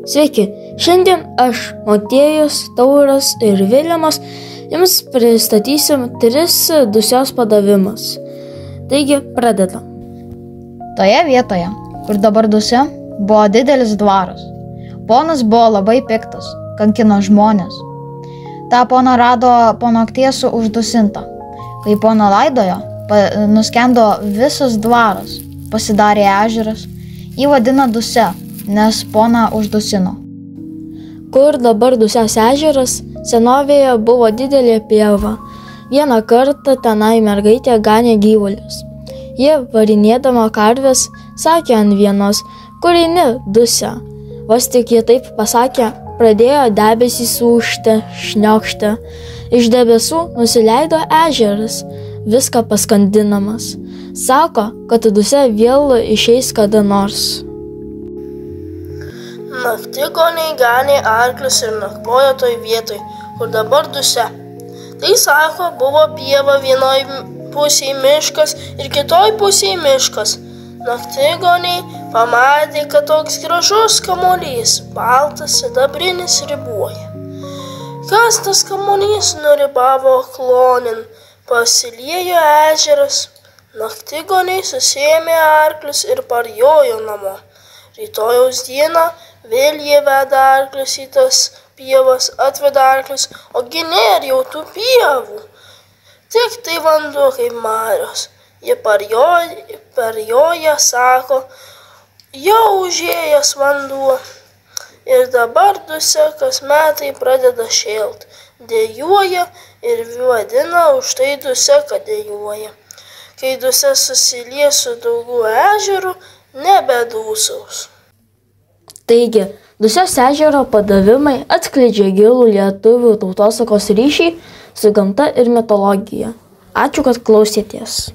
Sveiki, šiandien aš, Motiejus, Tauras ir Viljamas jums pristatysim 3 Dusios padavimus. Taigi, pradedam. Toje vietoje, kur dabar Dusia, buvo didelis dvaras. Ponas buvo labai piktas, kankino žmonės. Ta pona rado po nakties uždusintą. Kai pona laidojo, nuskendo visas dvaras, pasidarė ežeras. Jį vadina Dusia, nes pona uždusino. Kur dabar Dusios ežeras, senovėje buvo didelė pieva. Vieną kartą tenai mergaitė ganė gyvulius. Jie varinėdama karves sakė ant vienos, kur eini, Dusia. Vos tik jie taip pasakė, pradėjo debesys ūžti, šniokšti. Iš debesų nusileido ežeras, viską paskandinamas. Sako, kad Dusia vėl išeis kada nors. Naktigoniai ganė arklius ir nakvojo toj vietoj, kur dabar Dusia. Tai sako, buvo pieva vienoj pusėj miškas ir kitoj pusėj miškas. Naktigoniai pamatė, kad toks gražus kamuolys, baltas sidabrinis, riboja. Kas tas kamuolys nuribavo klonin, pasiliejo ežeras. Naktigoniai susiėmė arklius ir parjojo namo. Rytojaus dieną vėl jie veda arklius į tas pievas, atveda arklius, ogi nėra jau tų pievų. Tik tai vanduo kaip marios. Jie parjoja, sako, jau užėjęs vanduo. Ir dabar Dusia kas metai pradeda šėlt. Dejuoja ir vadina už tai Dusia, kad dejuoja. Kai Dusia susilies su Daugų ežeru, nebedūsaus. Taigi, Dusios ežero padavimai atskleidžia gilų lietuvių tautosakos ryšį su gamta ir mitologija. Ačiū, kad klausėtės.